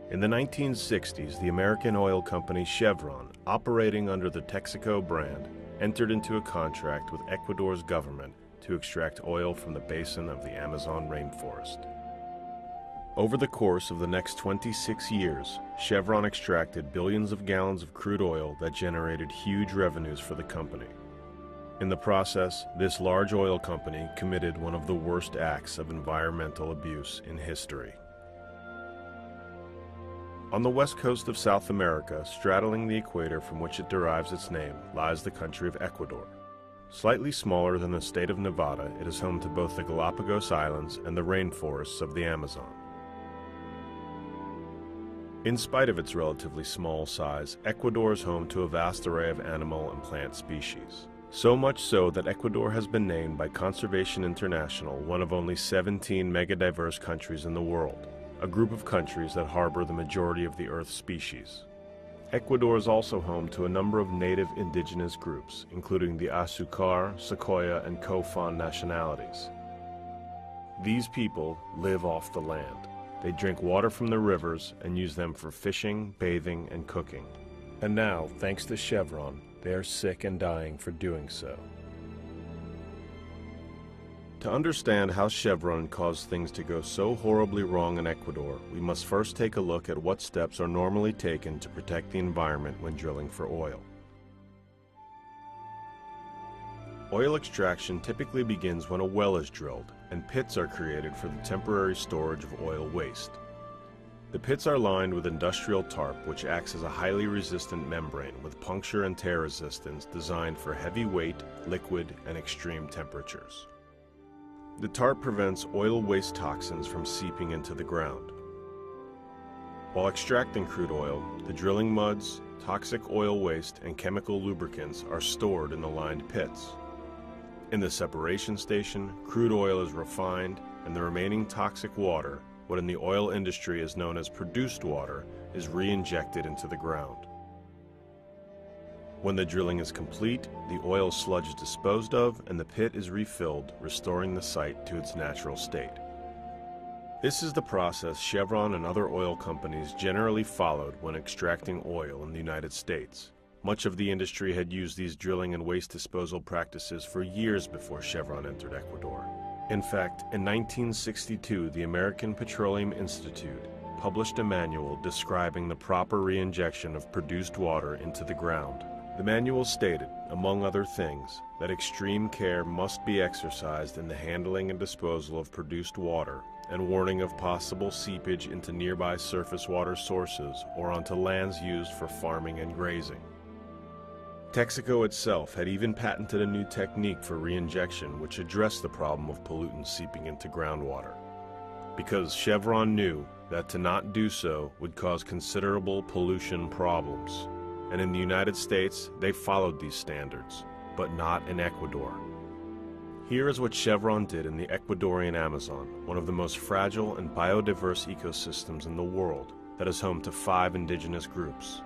In the 1960s, the American oil company Chevron, operating under the Texaco brand, entered into a contract with Ecuador's government to extract oil from the basin of the Amazon rainforest. Over the course of the next 26 years, Chevron extracted billions of gallons of crude oil that generated huge revenues for the company. In the process, this large oil company committed one of the worst acts of environmental abuse in history. On the west coast of South America, straddling the equator from which it derives its name, lies the country of Ecuador. Slightly smaller than the state of Nevada, it is home to both the Galapagos Islands and the rainforests of the Amazon. In spite of its relatively small size, Ecuador is home to a vast array of animal and plant species. So much so that Ecuador has been named by Conservation International one of only 17 megadiverse countries in the world, a group of countries that harbor the majority of the Earth's species. Ecuador is also home to a number of native indigenous groups, including the Azucar, Secoya, and Cofan nationalities. These people live off the land. They drink water from the rivers and use them for fishing, bathing, and cooking. And now, thanks to Chevron, they are sick and dying for doing so. To understand how Chevron caused things to go so horribly wrong in Ecuador, we must first take a look at what steps are normally taken to protect the environment when drilling for oil. Oil extraction typically begins when a well is drilled, and pits are created for the temporary storage of oil waste. The pits are lined with industrial tarp, which acts as a highly resistant membrane with puncture and tear resistance designed for heavy weight, liquid, and extreme temperatures. The tarp prevents oil waste toxins from seeping into the ground. While extracting crude oil, the drilling muds, toxic oil waste, and chemical lubricants are stored in the lined pits. In the separation station, crude oil is refined, and the remaining toxic water, what in the oil industry is known as produced water, is re-injected into the ground. When the drilling is complete, the oil sludge is disposed of and the pit is refilled, restoring the site to its natural state. This is the process Chevron and other oil companies generally followed when extracting oil in the United States. Much of the industry had used these drilling and waste disposal practices for years before Chevron entered Ecuador. In fact, in 1962, the American Petroleum Institute published a manual describing the proper re-injection of produced water into the ground. The manual stated, among other things, that extreme care must be exercised in the handling and disposal of produced water, and warning of possible seepage into nearby surface water sources or onto lands used for farming and grazing. Texaco itself had even patented a new technique for re-injection which addressed the problem of pollutants seeping into groundwater. Because Chevron knew that to not do so would cause considerable pollution problems. And in the United States, they followed these standards, but not in Ecuador. Here is what Chevron did in the Ecuadorian Amazon, one of the most fragile and biodiverse ecosystems in the world that is home to 5 indigenous groups.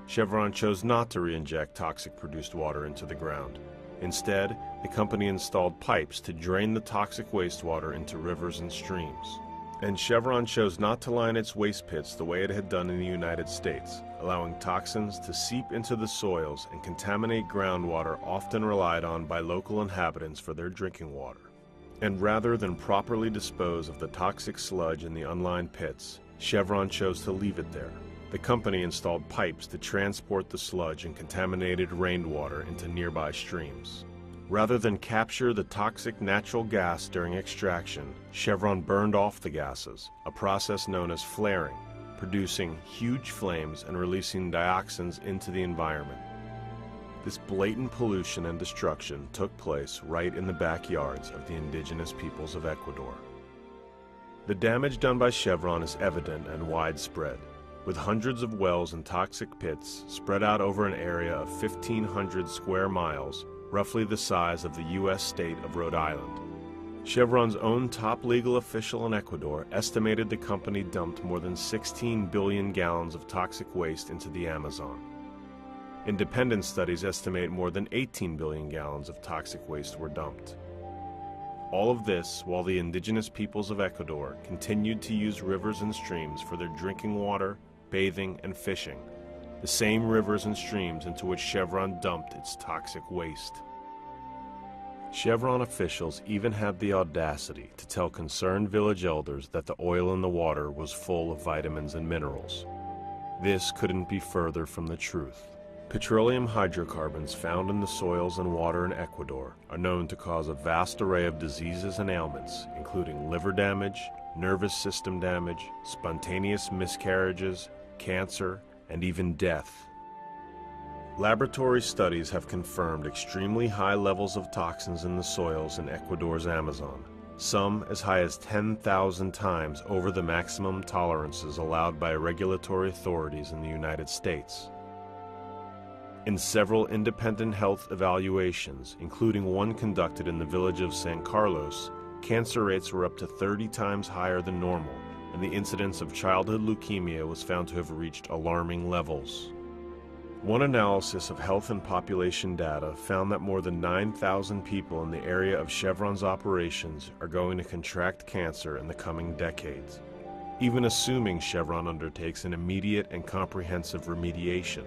Chevron chose not to re-inject toxic produced water into the ground. Instead, the company installed pipes to drain the toxic wastewater into rivers and streams. And Chevron chose not to line its waste pits the way it had done in the United States, allowing toxins to seep into the soils and contaminate groundwater often relied on by local inhabitants for their drinking water. And rather than properly dispose of the toxic sludge in the unlined pits, Chevron chose to leave it there. The company installed pipes to transport the sludge and contaminated rainwater into nearby streams. Rather than capture the toxic natural gas during extraction, Chevron burned off the gases, a process known as flaring, producing huge flames and releasing dioxins into the environment. This blatant pollution and destruction took place right in the backyards of the indigenous peoples of Ecuador. The damage done by Chevron is evident and widespread, with hundreds of wells and toxic pits spread out over an area of 1,500 square miles, roughly the size of the U.S. state of Rhode Island. Chevron's own top legal official in Ecuador estimated the company dumped more than 16 billion gallons of toxic waste into the Amazon. Independent studies estimate more than 18 billion gallons of toxic waste were dumped. All of this while the indigenous peoples of Ecuador continued to use rivers and streams for their drinking water, bathing, and fishing, the same rivers and streams into which Chevron dumped its toxic waste. Chevron officials even had the audacity to tell concerned village elders that the oil in the water was full of vitamins and minerals. This couldn't be further from the truth. Petroleum hydrocarbons found in the soils and water in Ecuador are known to cause a vast array of diseases and ailments, including liver damage, nervous system damage, spontaneous miscarriages, cancer, and even death. Laboratory studies have confirmed extremely high levels of toxins in the soils in Ecuador's Amazon, some as high as 10,000 times over the maximum tolerances allowed by regulatory authorities in the United States. In several independent health evaluations, including one conducted in the village of San Carlos, cancer rates were up to 30 times higher than normal, and the incidence of childhood leukemia was found to have reached alarming levels. One analysis of health and population data found that more than 9,000 people in the area of Chevron's operations are going to contract cancer in the coming decades, even assuming Chevron undertakes an immediate and comprehensive remediation.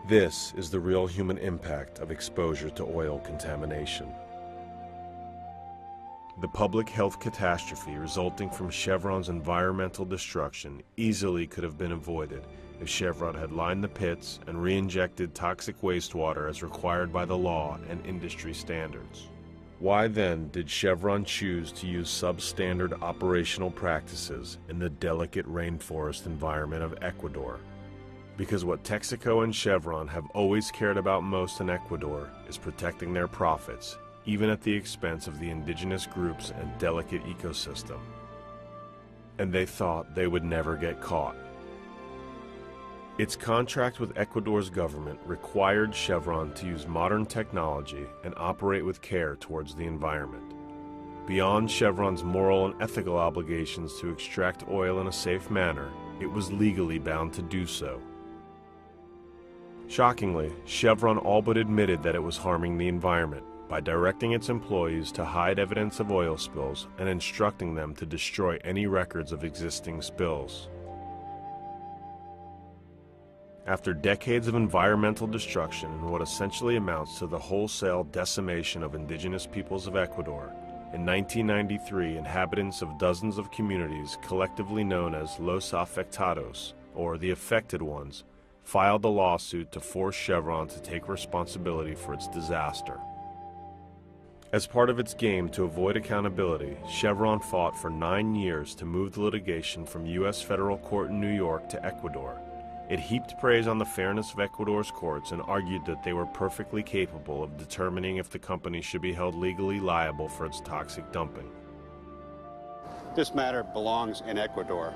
This is the real human impact of exposure to oil contamination. The public health catastrophe resulting from Chevron's environmental destruction easily could have been avoided if Chevron had lined the pits and re-injected toxic wastewater as required by the law and industry standards. Why then did Chevron choose to use substandard operational practices in the delicate rainforest environment of Ecuador? Because what Texaco and Chevron have always cared about most in Ecuador is protecting their profits, even at the expense of the indigenous groups and delicate ecosystem. And they thought they would never get caught. Its contract with Ecuador's government required Chevron to use modern technology and operate with care towards the environment. Beyond Chevron's moral and ethical obligations to extract oil in a safe manner, it was legally bound to do so. Shockingly, Chevron all but admitted that it was harming the environment by directing its employees to hide evidence of oil spills and instructing them to destroy any records of existing spills. After decades of environmental destruction and what essentially amounts to the wholesale decimation of indigenous peoples of Ecuador, in 1993 inhabitants of dozens of communities collectively known as Los Afectados, or the Affected Ones, filed a lawsuit to force Chevron to take responsibility for its disaster. As part of its game to avoid accountability, Chevron fought for 9 years to move the litigation from U.S. federal court in New York to Ecuador. It heaped praise on the fairness of Ecuador's courts and argued that they were perfectly capable of determining if the company should be held legally liable for its toxic dumping. This matter belongs in Ecuador.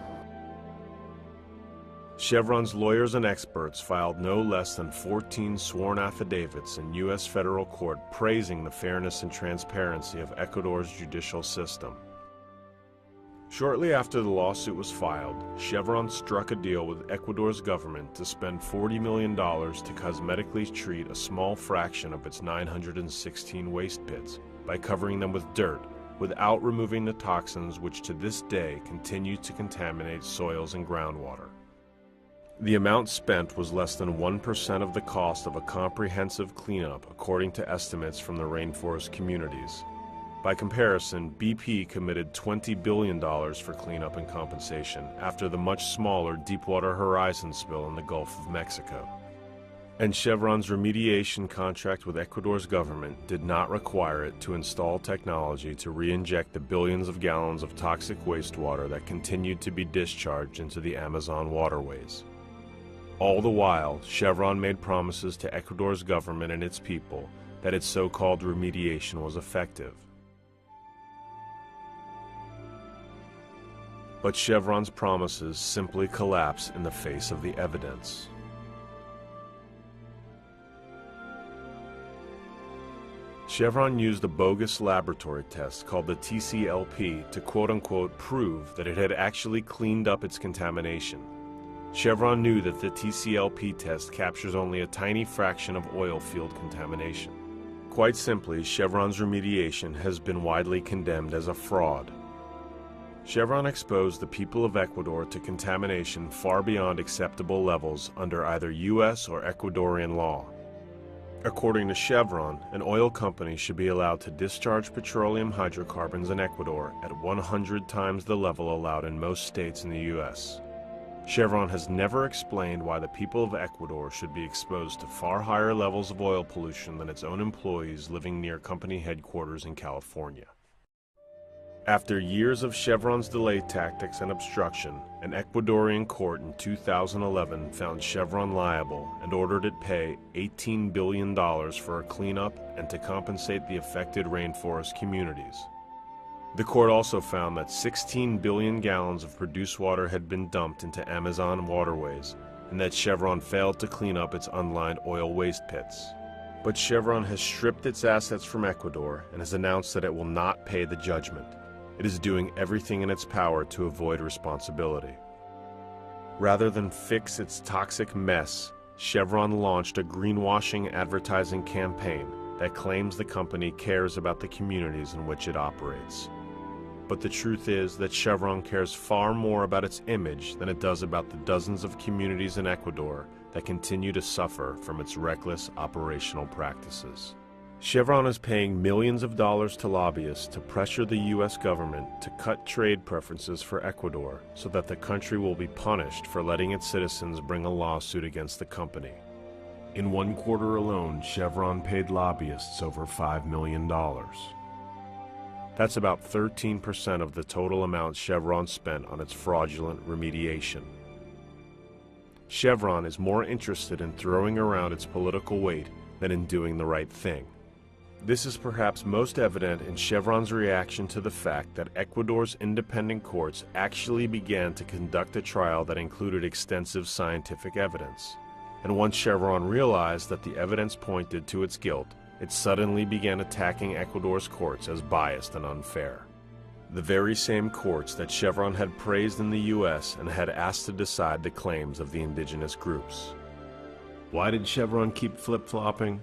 Chevron's lawyers and experts filed no less than 14 sworn affidavits in U.S. federal court praising the fairness and transparency of Ecuador's judicial system. Shortly after the lawsuit was filed, Chevron struck a deal with Ecuador's government to spend $40 million to cosmetically treat a small fraction of its 916 waste pits by covering them with dirt, without removing the toxins which to this day continue to contaminate soils and groundwater. The amount spent was less than 1% of the cost of a comprehensive cleanup, according to estimates from the rainforest communities. By comparison, BP committed $20 billion for cleanup and compensation after the much smaller Deepwater Horizon spill in the Gulf of Mexico. And Chevron's remediation contract with Ecuador's government did not require it to install technology to re-inject the billions of gallons of toxic wastewater that continued to be discharged into the Amazon waterways. All the while, Chevron made promises to Ecuador's government and its people that its so-called remediation was effective. But Chevron's promises simply collapse in the face of the evidence. Chevron used a bogus laboratory test called the TCLP to quote-unquote prove that it had actually cleaned up its contamination. Chevron knew that the TCLP test captures only a tiny fraction of oil field contamination. Quite simply, Chevron's remediation has been widely condemned as a fraud. Chevron exposed the people of Ecuador to contamination far beyond acceptable levels under either U.S. or Ecuadorian law. According to Chevron, an oil company should be allowed to discharge petroleum hydrocarbons in Ecuador at 100 times the level allowed in most states in the U.S. Chevron has never explained why the people of Ecuador should be exposed to far higher levels of oil pollution than its own employees living near company headquarters in California. After years of Chevron's delay tactics and obstruction, an Ecuadorian court in 2011 found Chevron liable and ordered it pay $18 billion for a cleanup and to compensate the affected rainforest communities. The court also found that 16 billion gallons of produced water had been dumped into Amazon waterways, and that Chevron failed to clean up its unlined oil waste pits. But Chevron has stripped its assets from Ecuador and has announced that it will not pay the judgment. It is doing everything in its power to avoid responsibility. Rather than fix its toxic mess, Chevron launched a greenwashing advertising campaign that claims the company cares about the communities in which it operates. But the truth is that Chevron cares far more about its image than it does about the dozens of communities in Ecuador that continue to suffer from its reckless operational practices. Chevron is paying millions of dollars to lobbyists to pressure the U.S. government to cut trade preferences for Ecuador so that the country will be punished for letting its citizens bring a lawsuit against the company. In one quarter alone, Chevron paid lobbyists over $5 million. That's about 13% of the total amount Chevron spent on its fraudulent remediation. Chevron is more interested in throwing around its political weight than in doing the right thing. This is perhaps most evident in Chevron's reaction to the fact that Ecuador's independent courts actually began to conduct a trial that included extensive scientific evidence. And once Chevron realized that the evidence pointed to its guilt, it suddenly began attacking Ecuador's courts as biased and unfair. The very same courts that Chevron had praised in the U.S. and had asked to decide the claims of the indigenous groups. Why did Chevron keep flip-flopping?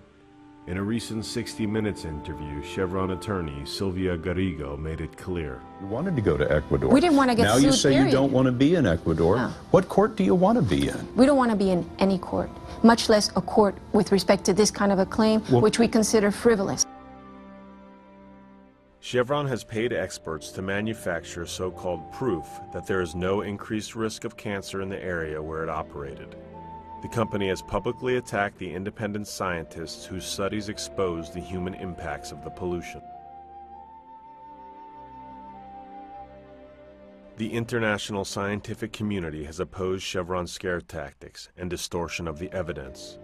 In a recent 60 Minutes interview, Chevron attorney Sylvia Garrigo made it clear. You wanted to go to Ecuador. We didn't want to get sued, Now you say period. you don't want to be in Ecuador. No. What court do you want to be in? We don't want to be in any court, much less a court with respect to this kind of a claim, which we consider frivolous. Chevron has paid experts to manufacture so-called proof that there is no increased risk of cancer in the area where it operated. The company has publicly attacked the independent scientists whose studies exposed the human impacts of the pollution. The international scientific community has opposed Chevron's scare tactics and distortion of the evidence.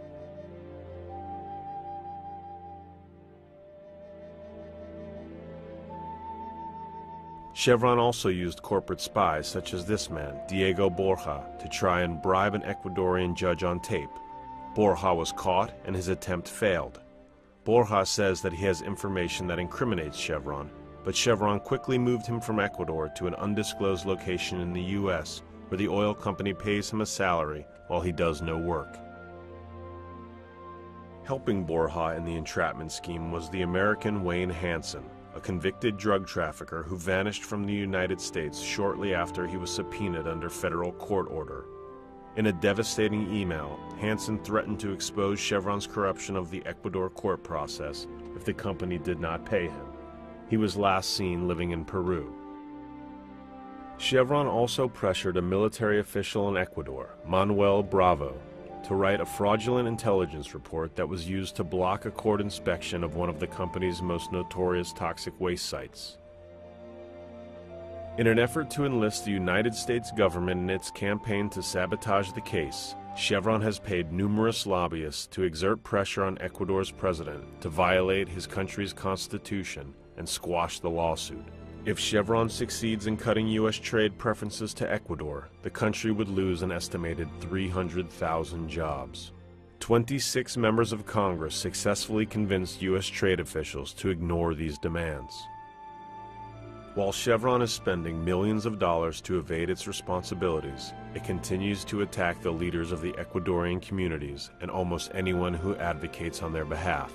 Chevron also used corporate spies such as this man, Diego Borja, to try and bribe an Ecuadorian judge on tape. Borja was caught and his attempt failed. Borja says that he has information that incriminates Chevron, but Chevron quickly moved him from Ecuador to an undisclosed location in the U.S., where the oil company pays him a salary while he does no work. Helping Borja in the entrapment scheme was the American Wayne Hansen, a convicted drug trafficker who vanished from the United States shortly after he was subpoenaed under federal court order. In a devastating email, Hansen threatened to expose Chevron's corruption of the Ecuador court process if the company did not pay him. He was last seen living in Peru. Chevron also pressured a military official in Ecuador, Manuel Bravo, to write a fraudulent intelligence report that was used to block a court inspection of one of the company's most notorious toxic waste sites. In an effort to enlist the United States government in its campaign to sabotage the case, Chevron has paid numerous lobbyists to exert pressure on Ecuador's president to violate his country's constitution and squash the lawsuit. If Chevron succeeds in cutting U.S. trade preferences to Ecuador, the country would lose an estimated 300,000 jobs. 26 members of Congress successfully convinced U.S. trade officials to ignore these demands. While Chevron is spending millions of dollars to evade its responsibilities, it continues to attack the leaders of the Ecuadorian communities and almost anyone who advocates on their behalf.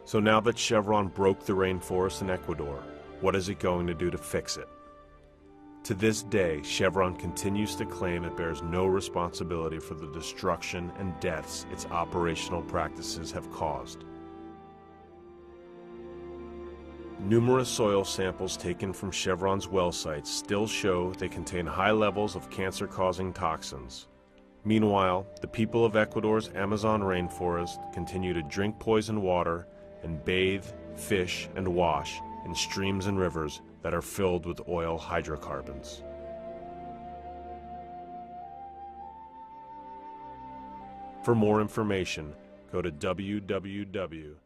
So now that Chevron broke the rainforest in Ecuador, what is it going to do to fix it? To this day, Chevron continues to claim it bears no responsibility for the destruction and deaths its operational practices have caused. Numerous soil samples taken from Chevron's well sites still show they contain high levels of cancer-causing toxins. Meanwhile, the people of Ecuador's Amazon rainforest continue to drink poisoned water and bathe, fish, and wash in streams and rivers that are filled with oil hydrocarbons. For more information, go to www.chevron.com.